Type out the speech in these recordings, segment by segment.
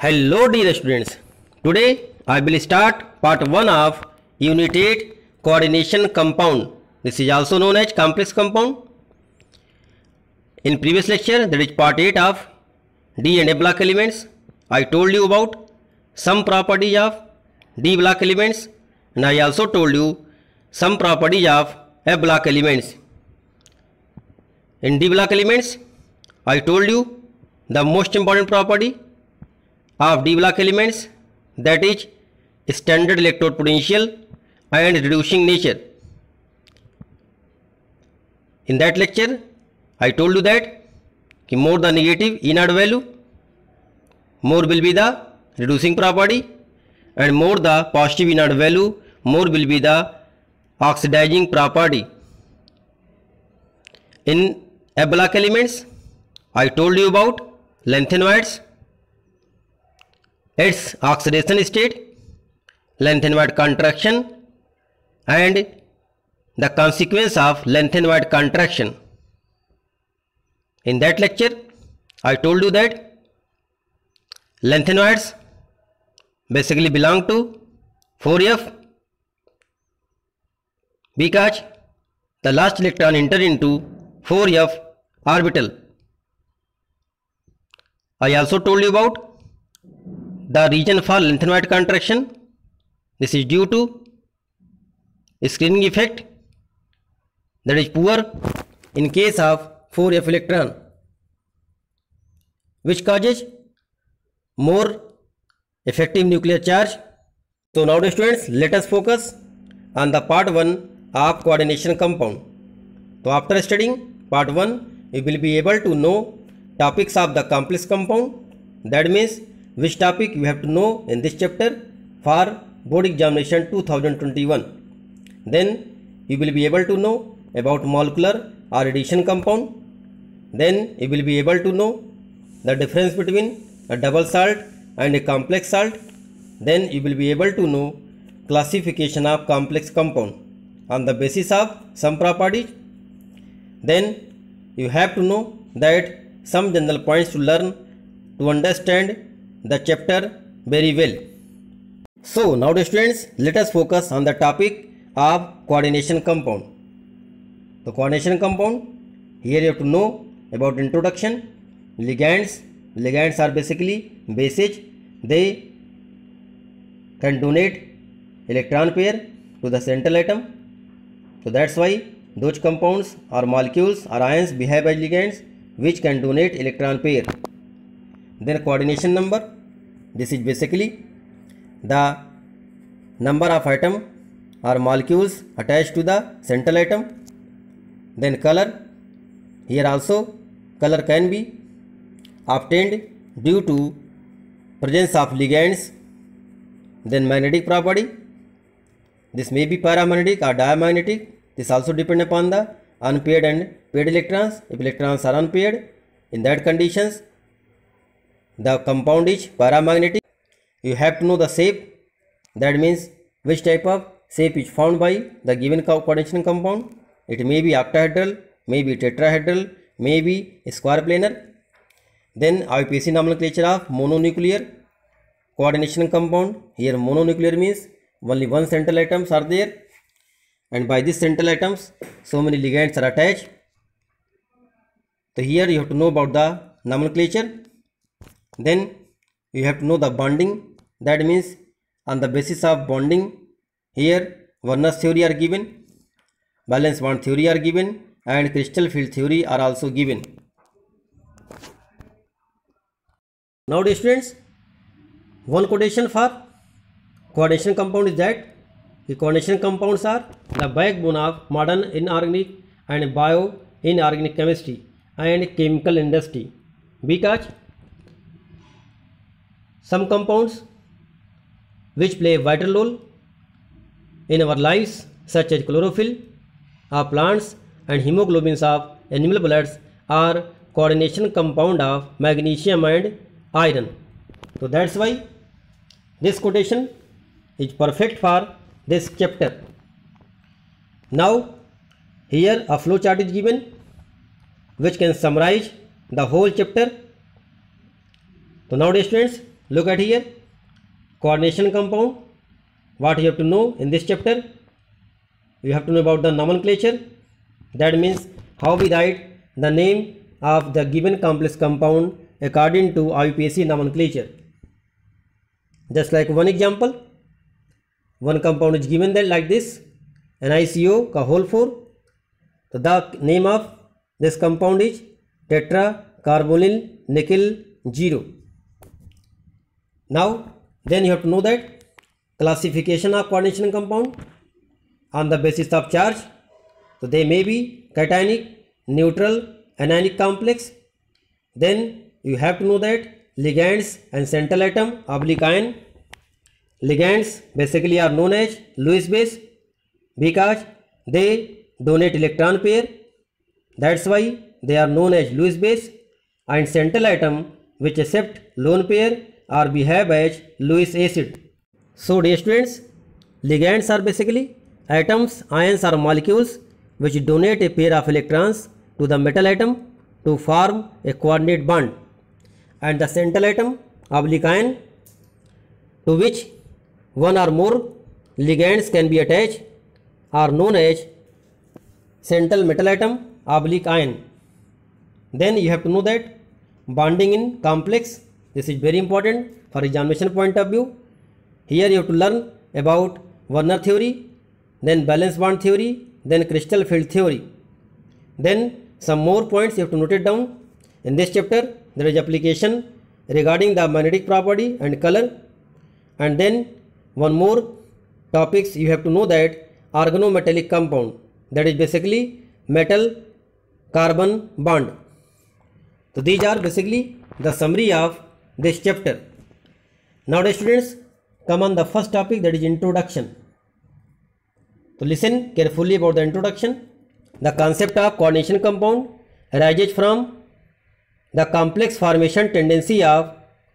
Hello dear students, today I will start part 1 of Unit 8 Coordination Compound. This is also known as complex compound. In previous lecture, that is part 8 of D and A block elements, I told you about some properties of D block elements and I also told you some properties of F block elements. In D block elements, I told you the most important property of D block elements, that is standard electrode potential and reducing nature. In that lecture, I told you that more the negative E0 value, more will be the reducing property, and more the positive E0 value, more will be the oxidizing property. In F block elements, I told you about lanthanoids, its oxidation state, lanthanoid contraction and the consequence of lanthanoid contraction. In that lecture, I told you that lanthanoids basically belong to 4F because the last electron enter into 4F orbital. I also told you about the reason for lanthanoid contraction. This is due to screening effect, that is poor in case of 4F electron, which causes more effective nuclear charge. So now students, let us focus on the part 1 of coordination compound. So after studying part 1, we will be able to know topics of the complex compound. That means which topic you have to know in this chapter for board examination 2021. Then you will be able to know about molecular or addition compound. Then you will be able to know the difference between a double salt and a complex salt. Then you will be able to know classification of complex compound on the basis of some properties. Then you have to know that some general points to learn to understand the chapter very well. So now students, let us focus on the topic of coordination compound. The coordination compound, here you have to know about introduction, ligands. Ligands are basically bases. They can donate electron pair to the central atom. So that's why those compounds or molecules or ions behave as ligands which can donate electron pair. Then coordination number, this is basically the number of atom or molecules attached to the central atom. Then color, here also color can be obtained due to presence of ligands. Then magnetic property, this may be paramagnetic or diamagnetic. This also depends upon the unpaired and paired electrons. If electrons are unpaired, in that conditions the compound is paramagnetic. You have to know the shape, that means which type of shape is found by the given coordination compound. It may be octahedral, may be tetrahedral, may be square planar. Then IUPAC nomenclature of mononuclear coordination compound. Here mononuclear means only one central atoms are there, and by these central atoms so many ligands are attached. So here you have to know about the nomenclature. Then you have to know the bonding, that means on the basis of bonding, here Werner's theory are given, valence bond theory are given, and crystal field theory are also given. Now dear students, one quotation for coordination compound is that the coordination compounds are the backbone of modern inorganic and bio-inorganic chemistry and chemical industry, because some compounds which play a vital role in our lives, such as chlorophyll of plants and hemoglobins of animal bloods, are coordination compound of magnesium and iron. So that's why this quotation is perfect for this chapter. Now here a flow chart is given which can summarize the whole chapter. So nowadays students, look at here, coordination compound. What you have to know in this chapter? You have to know about the nomenclature. That means how we write the name of the given complex compound according to IUPAC nomenclature. Just like one example, one compound is given there like this, NiCO का whole 4. So the name of this compound is tetracarbonyl nickel 0. Now then you have to know that classification of coordination compound on the basis of charge. So they may be cationic, neutral, anionic complex. Then you have to know that ligands and central atom oblique ion. Ligands basically are known as Lewis base because they donate electron pair. That's why they are known as Lewis base. And central atom which accept lone pair or behave as Lewis acid. So dear students, ligands are basically atoms, ions or molecules which donate a pair of electrons to the metal atom to form a coordinate bond. And the central atom oblique ion, to which one or more ligands can be attached, are known as central metal atom oblique ion. Then you have to know that bonding in complex, this is very important for examination point of view. Here you have to learn about Werner theory, then valence bond theory, then crystal field theory. Then some more points you have to note it down. In this chapter there is application regarding the magnetic property and color. And then one more topics you have to know that organometallic compound, that is basically metal carbon bond. So these are basically the summary of this chapter. Now the students, come on the first topic, that is introduction. So listen carefully about the introduction. The concept of coordination compound arises from the complex formation tendency of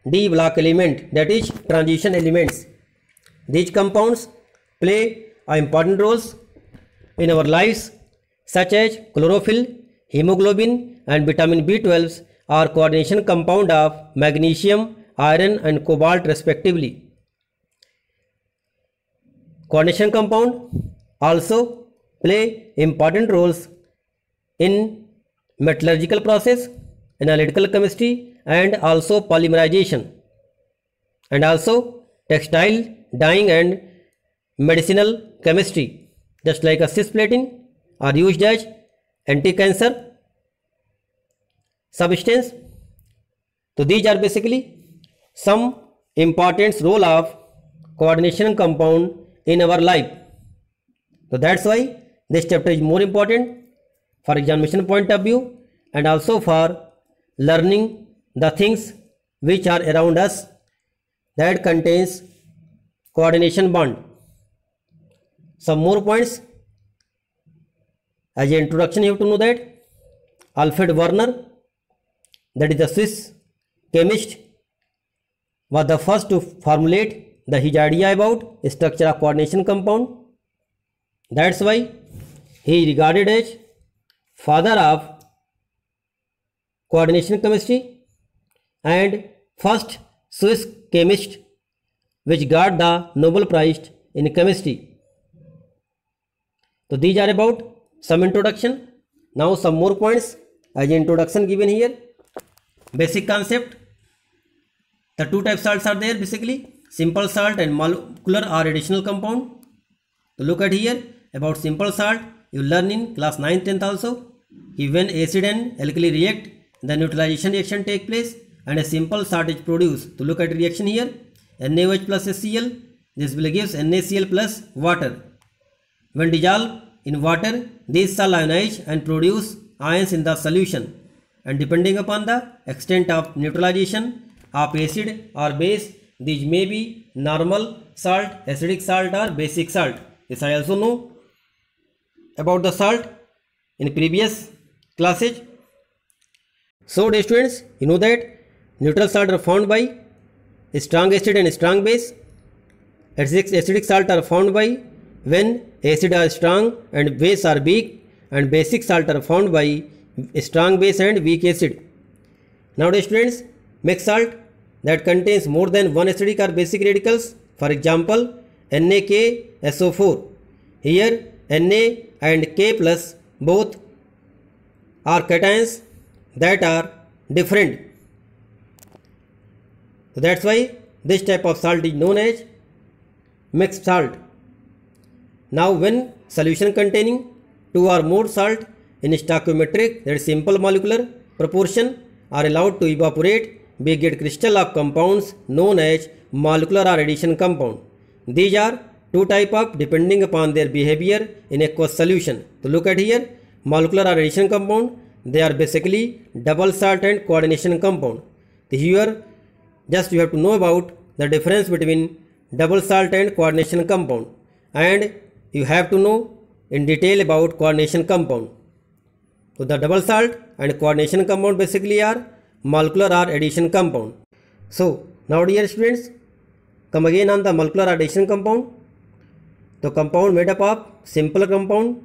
D block element, that is transition elements. These compounds play important roles in our lives, such as chlorophyll, hemoglobin and vitamin B12 are coordination compound of magnesium, iron and cobalt respectively. Coordination compound also play important roles in metallurgical process, analytical chemistry and also polymerization, and also textile, dyeing and medicinal chemistry, just like a cisplatin are used as anti-cancer substance. So these are basically some important role of coordination compound in our life. So that's why this chapter is more important for examination point of view and also for learning the things which are around us that contains coordination bond. Some more points as an introduction. You have to know that Alfred Werner, that is the Swiss chemist, was the first to formulate his idea about structure of coordination compound. That's why he is regarded as father of coordination chemistry and first Swiss chemist which got the Nobel Prize in chemistry. So these are about some introduction. Now some more points as introduction given here. Basic concept. The two types salts are there basically, simple salt and molecular or additional compound. So look at here about simple salt, you learn in class 9th 10th also. When acid and alkali react, the neutralization reaction take place and a simple salt is produced. To look at reaction here, NaOH plus HCl, this will give NaCl plus water. When dissolved in water, these shall ionize and produce ions in the solution, and depending upon the extent of neutralization of acid or base, these may be normal salt, acidic salt or basic salt. This I also know about the salt in previous classes. So dear students, you know that neutral salt are found by strong acid and strong base. Acidic salt are found by when acid are strong and base are weak, and basic salt are found by strong base and weak acid. Now dear students, mixed salt, that contains more than one acidic or basic radicals. For example, NaKSO4. Here Na and K plus both are cations that are different. So that's why this type of salt is known as mixed salt. Now when solution containing two or more salt in stoichiometric, that is simple molecular proportion, are allowed to evaporate, we get crystal of compounds known as molecular or addition compound. These are two type of depending upon their behavior in aqueous solution. So look at here, molecular or addition compound, they are basically double salt and coordination compound. So here just you have to know about the difference between double salt and coordination compound, and you have to know in detail about coordination compound. So the double salt and coordination compound basically are molecular or addition compound. So now dear students, come again on the molecular or addition compound. The compound made up of simple compound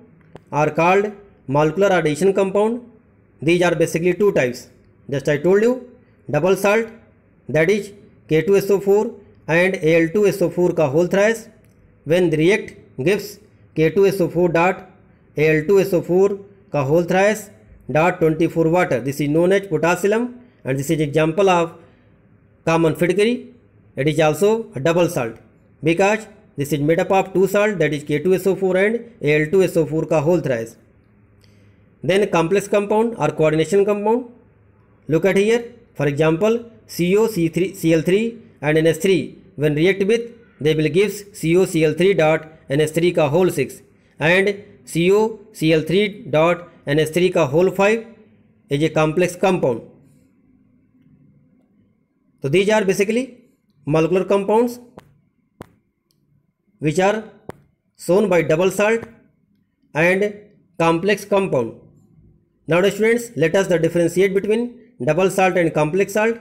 are called molecular or addition compound. These are basically two types. Just I told you, double salt, that is K2SO4 and Al2SO4 का whole thrice. When the react gives K2SO4 dot Al2SO4 का whole thrice dot 24 water. This is known as potassium, and this is example of common Fitgary. It is also a double salt because this is made up of two salt, that is K2SO4 and Al2SO4 का whole thrice. Then complex compound or coordination compound. Look at here. For example, COCl3 and NH3 when react with, they will give COCl3 dot NH3 का whole 6 and COCl3 dot NH3 का whole 5 is a complex compound. So these are basically molecular compounds which are shown by double salt and complex compound. Now the students, let us differentiate between double salt and complex salt.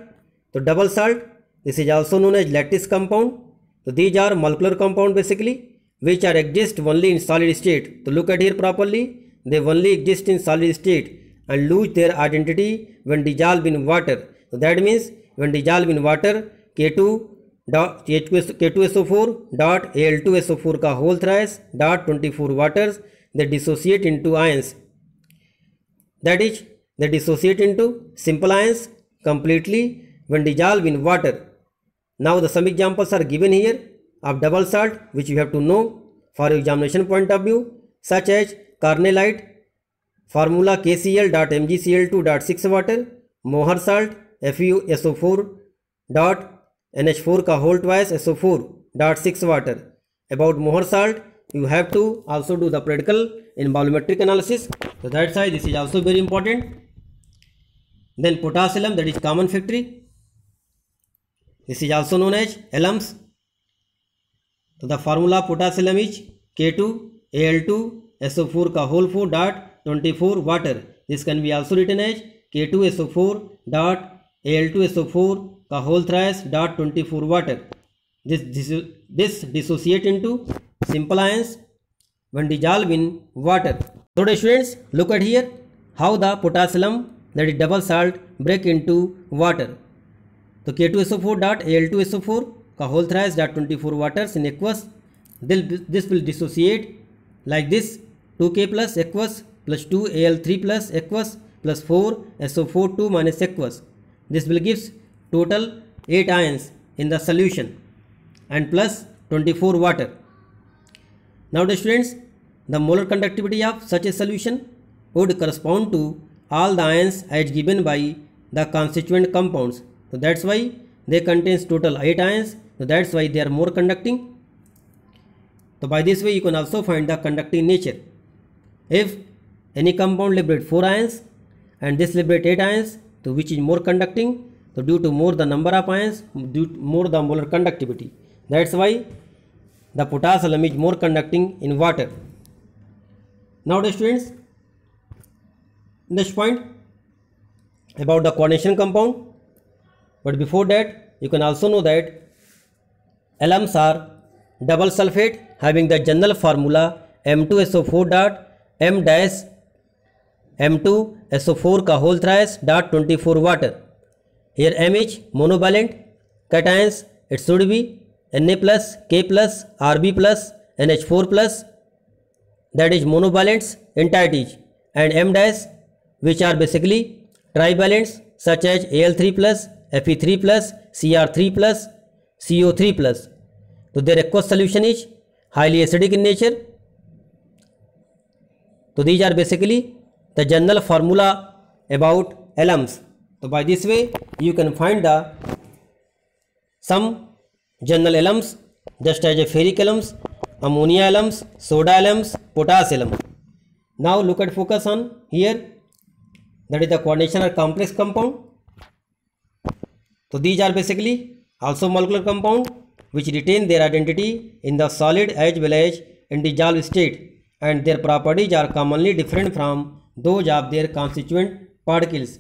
So double salt, this is also known as lattice compound. So these are molecular compound basically which are exist only in solid state. So look at here properly, they only exist in solid state and lose their identity when dissolved in water. So that means when dissolved in water, K2SO4 dot Al2SO4 का whole thrice dot 24 waters, they dissociate into ions. That is, they dissociate into simple ions completely when dissolved in water. Now the some examples are given here of double salt which you have to know for examination point of view, such as carnallite, formula KCl.MgCl2.6 water, Mohr salt, FeSO4 dot NH4 का whole twice SO4.6 water. About Mohr salt, you have to also do the practical in volumetric analysis. So that's why this is also very important. Then potassium, that is common factory. This is also known as alums. So the formula potassium is K2Al2SO4 का whole 4 dot 24 water. This can be also written as K2SO4 dot Al2SO4 का whole thrice dot 24 water. This dissociate into simple ions when dissolved in water. So the students, look at here how the potassium, that is double salt, break into water. So K2SO4 dot Al2SO4 का whole thrice dot 24 waters in aqueous. This will dissociate like this: 2K plus aqueous plus 2Al3 plus aqueous plus 4SO4 2 minus aqueous. This will give total 8 ions in the solution and plus 24 water. Now the students, the molar conductivity of such a solution would correspond to all the ions as given by the constituent compounds. So that's why they contains total 8 ions. So that's why they are more conducting. So by this way you can also find the conducting nature. If any compound liberate 4 ions and this liberate 8 ions, so which is more conducting? So due to more the number of ions, due to more the molar conductivity. That's why the potassium is more conducting in water. Now the students, next point about the coordination compound. But before that, you can also know that alums are double sulfate having the general formula M2SO4 dot M dash M2SO4 का whole thrice dot 24 water. Here M is monovalent cations, it should be Na plus, K plus, Rb plus, NH4 plus, that is monovalents entities, and M dash, which are basically trivalents such as Al3 plus, Fe3 plus, Cr3 plus, CO3 plus. So their aqueous solution is highly acidic in nature. So these are basically the general formula about alums. So by this way you can find the some general alums just as a ferric alums, ammonia alums, soda alums, potash alum. Now look at focus on here, that is the coordination or complex compound. So these are basically also molecular compound which retain their identity in the solid as well as in dissolved state, and their properties are commonly different from those of their constituent particles.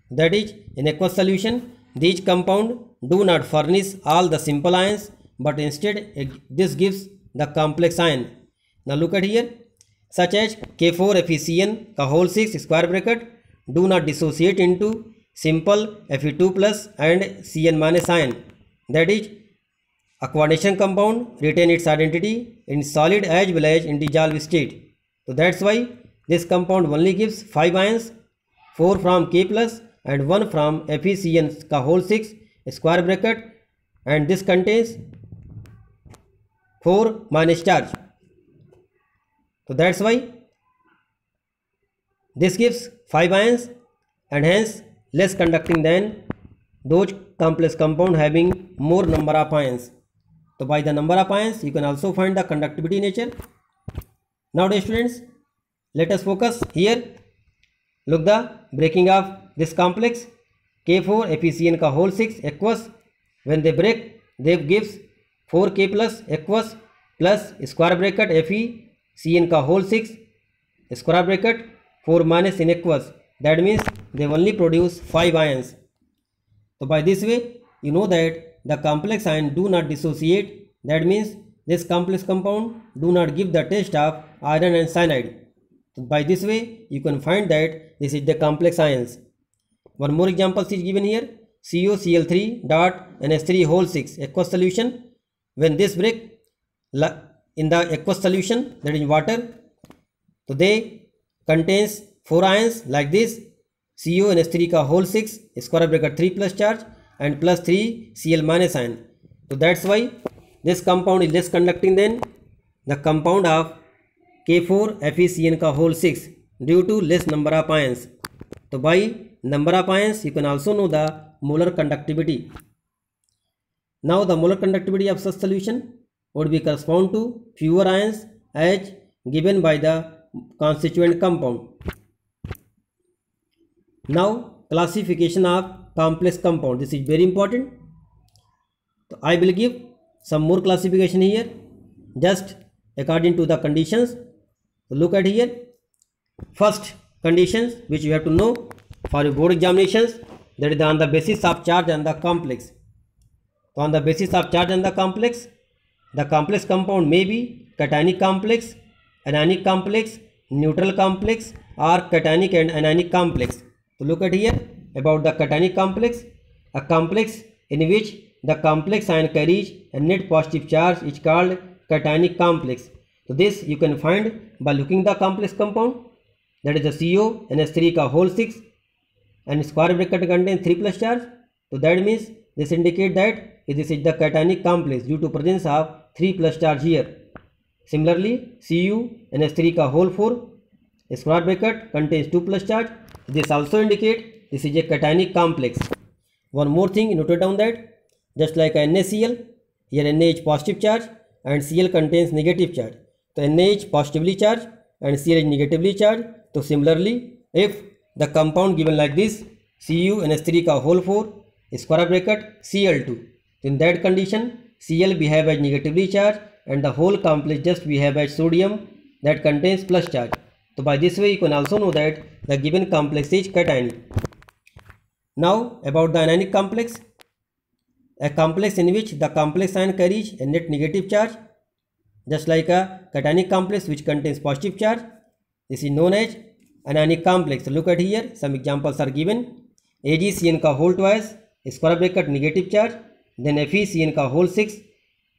That is, in aqueous solution, these compounds do not furnish all the simple ions, but instead this gives the complex ion. Now look at here, such as K4FeCN का whole 6 square bracket do not dissociate into simple Fe2 plus and Cn minus ion. That is, a coordination compound retain its identity in solid as well as in dissolved state. So that's why this compound only gives 5 ions, 4 from K plus and 1 from FeCN का whole 6 square bracket, and this contains 4 minus charge. So that's why this gives 5 ions and hence less conducting than those complex compound having more number of ions. So by the number of ions you can also find the conductivity nature. Now dear students, let us focus here. Look the breaking of this complex K4FeCN का whole 6 aqueous. When they break, they gives 4K plus aqueous plus square bracket FeCN का whole 6 square bracket 4 minus in aqueous. That means they only produce 5 ions. So by this way you know that the complex ion do not dissociate. That means this complex compound do not give the taste of iron and cyanide. So by this way you can find that this is the complex ions. One more example is given here, COCl3 dot NH3 whole 6 aqueous solution. When this break in the aqueous solution, that is water, so they contains 4 ions like this, CONH3 का whole 6 square bracket 3 plus charge and plus 3 Cl minus ion. So that's why this compound is less conducting than the compound of K4FeCN का whole 6 due to less number of ions. So by number of ions you can also know the molar conductivity. Now the molar conductivity of such solution would be correspond to fewer ions as given by the constituent compound. Now classification of complex compound, this is very important. So I will give some more classification here just according to the conditions. So look at here, first conditions which you have to know for your board examinations, that is on the basis of charge and the complex. So on the basis of charge and the complex compound may be cationic complex, anionic complex, neutral complex or cationic and anionic complex. So look at here about the cationic complex, a complex in which the complex ion carries a net positive charge is called cationic complex. So this you can find by looking the complex compound, that is the CONH3 का whole 6 and square bracket contains 3 plus charge. So that means this indicate that this is the cationic complex due to presence of 3 plus charge here. Similarly, CuNH3 का whole 4 square bracket contains 2 plus charge. This also indicate this is a cationic complex. One more thing, note down that just like NaCl, here Na is positive charge and Cl contains negative charge. So Na is positively charged and Cl is negatively charged. So similarly, if the compound given like this, CuNH3 का whole 4 square bracket Cl2, in that condition Cl behave as negatively charged and the whole complex just behave as sodium that contains plus charge. So by this way you can also know that the given complex is cationic. Now about the anionic complex, a complex in which the complex ion carries a net negative charge, just like a cationic complex which contains positive charge. This is known as anionic complex. So look at here, some examples are given. AgCN का whole twice square bracket negative charge then FeCN का whole 6,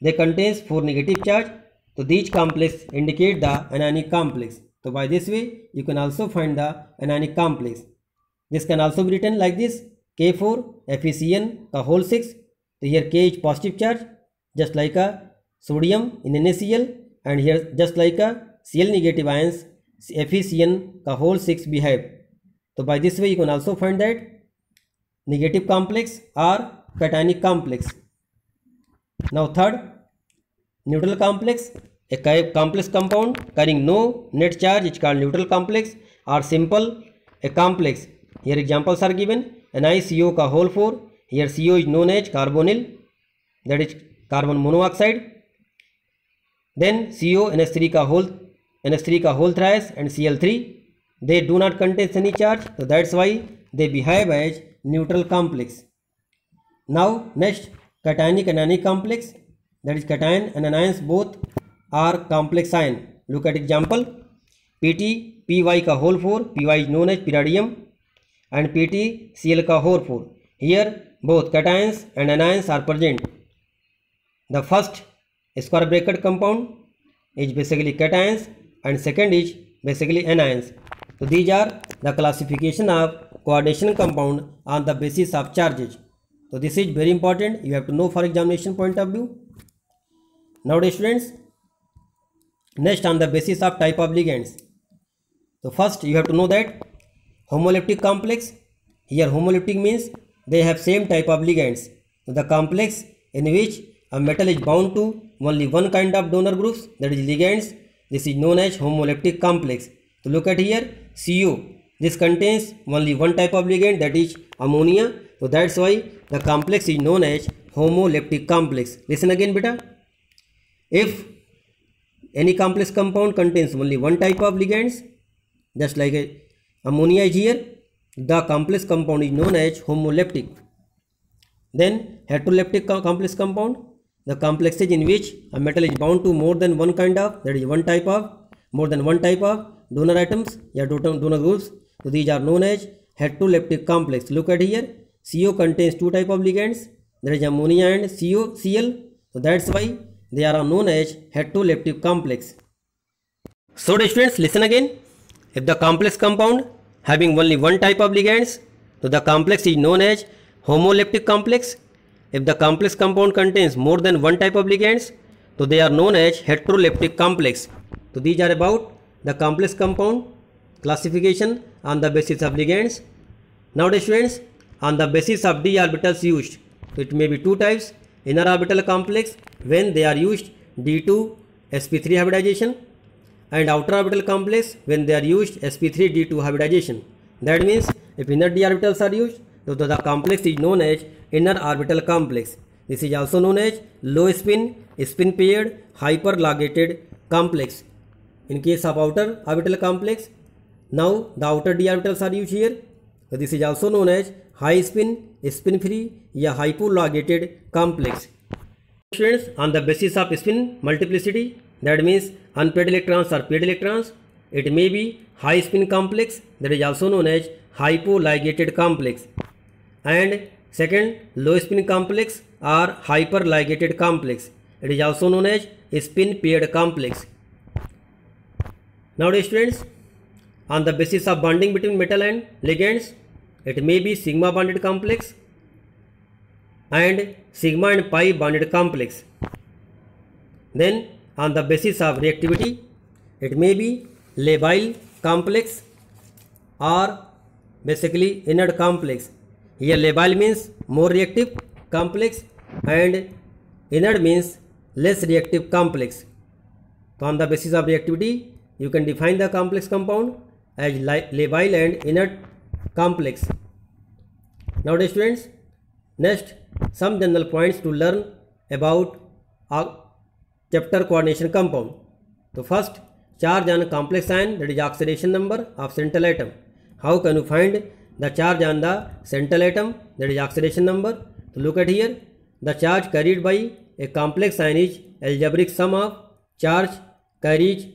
they contains 4 negative charge. So these complex indicate the anionic complex. So by this way you can also find the anionic complex. This can also be written like this: K4 FeCN का whole 6. So here K is positive charge, just like a sodium in NaCl, and here just like a Cl negative ions FeCN का whole 6 behave. So by this way you can also find that negative complex or cationic complex. Now third, neutral complex. A complex compound carrying no net charge is called neutral complex, or simple a complex. Here examples are given: NiCO का whole 4. Here CO is known as carbonyl, that is carbon monoxide. Then CO NH3 का whole thrice and Cl3. They do not contain any charge, so that's why they behave as neutral complex. Now next, cationic anionic complex, that is cation and anions both are complex ion. Look at example: Pt Py का whole 4. Py is known as pyridium, and Pt Cl का whole 4. Here both cations and anions are present. The first square bracket compound is basically cations and second is basically anions. So these are the classification of coordination compound on the basis of charges. So this is very important, you have to know for examination point of view. Nowadays students, next on the basis of type of ligands. So first you have to know that homoleptic complex. Here homoleptic means they have same type of ligands. So the complex in which a metal is bound to only one kind of donor groups, that is ligands, this is known as homoleptic complex. So look at here, CO, this contains only one type of ligand, that is ammonia. So that's why the complex is known as homoleptic complex. Listen again beta. If any complex compound contains only one type of ligands, just like ammonia is here, the complex compound is known as homoleptic. Then heteroleptic complex compound, the complexes in which a metal is bound to more than one kind of, that is one type of, more than one type of donor atoms or donor groups. So these are known as heteroleptic complex. Look at here, CO contains two type of ligands, that is ammonia and Cl. So that's why they are known as heteroleptic complex. So dear students, listen again. If the complex compound having only one type of ligands, so the complex is known as homoleptic complex. If the complex compound contains more than one type of ligands, so they are known as heteroleptic complex. So these are about the complex compound classification on the basis of ligands. Nowadays students, on the basis of d orbitals used, so it may be two types: inner orbital complex when they are used d2 sp3 hybridization, and outer orbital complex when they are used sp3 d2 hybridization. That means if inner d orbitals are used, so the complex is known as inner orbital complex. This is also known as low spin paired hyperligated complex. In case of outer orbital complex, now the outer d orbitals are used here, so this is also known as high spin free या hypoligated complex. Students, on the basis of spin multiplicity, that means unpaired electrons or paired electrons, it may be high spin complex, that is also known as hypoligated complex, and second low spin complex or hyperligated complex, it is also known as spin paired complex. Nowadays students, on the basis of bonding between metal and ligands, it may be sigma bonded complex and sigma and pi bonded complex. Then on the basis of reactivity, it may be labile complex or basically inert complex. Here labile means more reactive complex and inert means less reactive complex. So on the basis of reactivity, you can define the complex compound as labile and inert complex. Nowadays students, next some general points to learn about chapter coordination compound. So first, charge on complex ion, that is oxidation number of central atom. How can you find the charge on the central atom, that is oxidation number? So look at here, the charge carried by a complex ion is algebraic sum of charge carried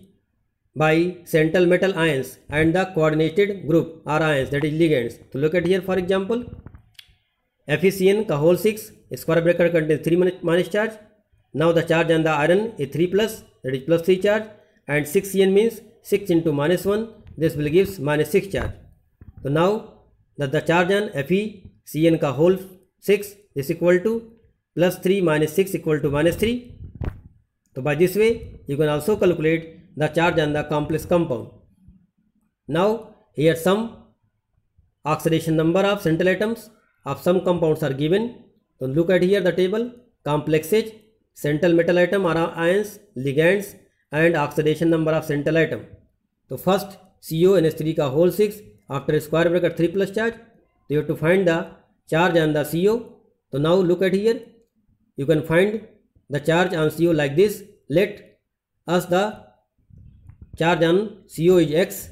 by central metal ions and the coordinated group or ions, that is ligands. So look at here, for example, FeCN का whole 6 square bracket contains 3 minus charge. Now the charge on the iron is 3 plus, that is plus 3 charge, and 6 Cn means 6 into minus 1, this will gives minus 6 charge. So now that the charge on FeCN का whole 6 is equal to plus 3 minus 6 equal to minus 3. So by this way you can also calculate the charge on the complex compound. Now here some oxidation number of central atoms of some compounds are given. So look at here the table: complex H, central metal atom or ions, ligands, and oxidation number of central atom. So first CONH3 का whole 6 after square bracket 3 plus charge. So you have to find the charge on the CO. So now look at here, you can find the charge on CO like this. Let us the charge on CO is X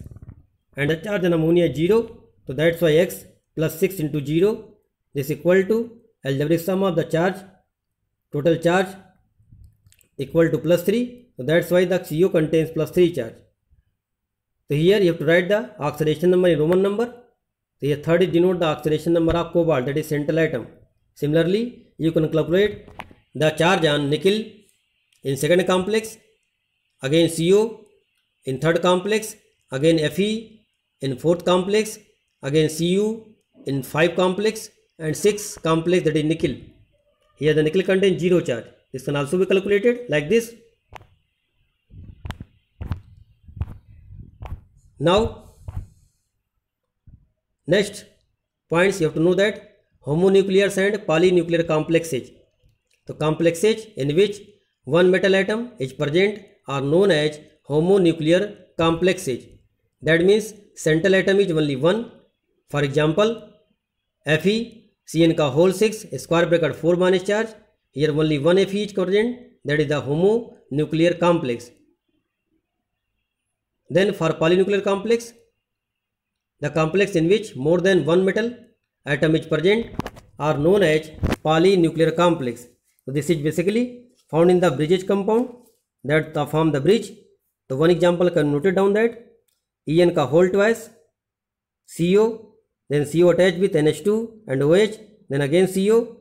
and the charge on ammonia is 0. So that's why X plus 6 into 0, this is equal to algebraic sum of the charge, total charge equal to plus 3. So that's why the CO contains plus 3 charge. So here you have to write the oxidation number in Roman number. So here third is denote the oxidation number of cobalt, that is central atom. Similarly, you can calculate the charge on nickel in second complex, again CO in third complex, again Fe in fourth complex, again Cu in 5 complex, and 6 complex, that is nickel. Here the nickel contains 0 charge. This can also be calculated like this. Now next points you have to know that homonuclears and polynuclear complexes. So complexes in which one metal atom is present are known as homonuclear complexes. That means central atom is only one. For example, FeCN का whole 6 square bracket 4 minus charge. Here only one Fe is present, that is the homonuclear complex. Then for polynuclear complex, the complex in which more than one metal atom is present are known as polynuclear complex. So this is basically found in the bridges compound that form the bridge. So one example can note it down that En का whole twice, CO, then CO attached with NH2 and OH, then again CO,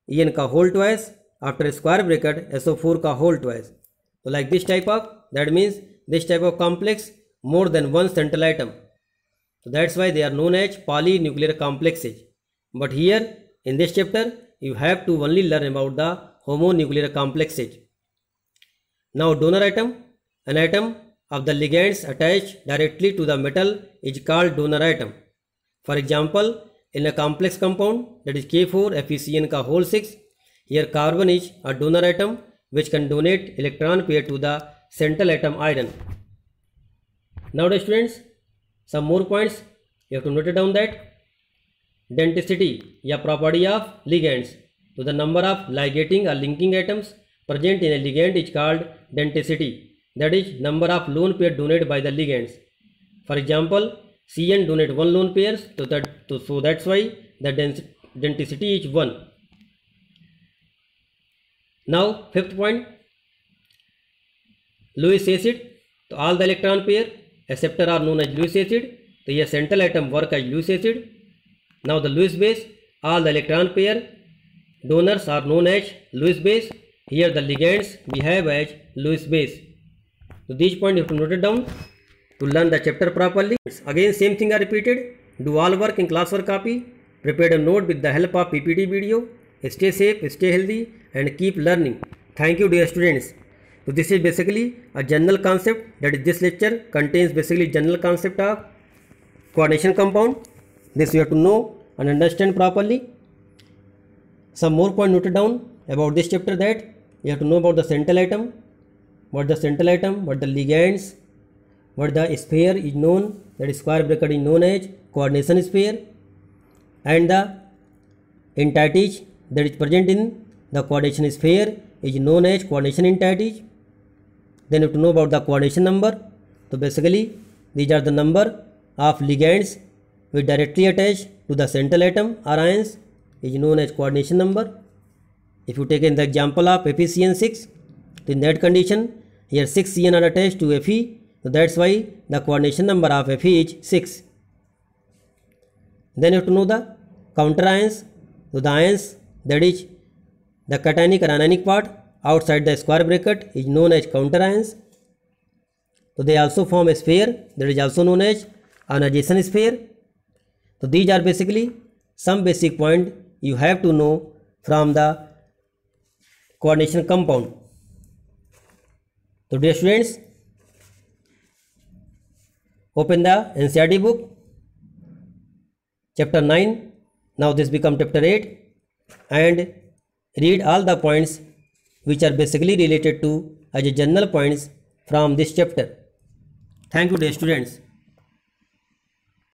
En का whole twice, after square bracket SO4 का whole twice. So like this type of, that means this type of complex more than one central atom. So that's why they are known as polynuclear complexes. But here in this chapter you have to only learn about the homonuclear complexes. Now donor atom, an atom of the ligands attached directly to the metal is called donor atom. For example, in a complex compound, that is K4FeCN का whole 6, here carbon is a donor atom which can donate electron pair to the central atom iron. Now the students, some more points you have to note it down that denticity या property of ligands. So the number of ligating or linking atoms present in a ligand is called denticity. That is number of lone pair donated by the ligands. For example, Cn donate one lone pairs, so that's why the denticity is 1. Now fifth point, Lewis acid. So all the electron pair acceptor are known as Lewis acid. So here central atom work as Lewis acid. Now the Lewis base, all the electron pair donors are known as Lewis base. Here the ligands behave as Lewis base. So these points you have to note it down to learn the chapter properly. Again same thing are repeated. Do all work in classwork copy. Prepare a note with the help of PPT video. Stay safe, stay healthy and keep learning. Thank you dear students. So this is basically a general concept, that is this lecture contains basically general concept of coordination compound. This you have to know and understand properly. Some more point noted down about this chapter, that you have to know about the central atom, what the central atom, what the ligands, what the sphere is known, that is square bracket is known as coordination sphere, and the entities that is present in the coordination sphere is known as coordination entities. Then you have to know about the coordination number. So basically these are the number of ligands which directly attach to the central atom or ions is known as coordination number. If you take in the example of FeCN6, in that condition here 6 Cn are attached to Fe, so that's why the coordination number of Fe is 6. Then you have to know the counter ions. So the ions that is The cationic and anionic part outside the square bracket is known as counter ions. So they also form a sphere that is also known as ionization sphere. So these are basically some basic point you have to know from the coordination compound. So dear students, open the NCERT book, chapter 9, now this become chapter 8, and read all the points which are basically related to as a general points from this chapter. Thank you dear students.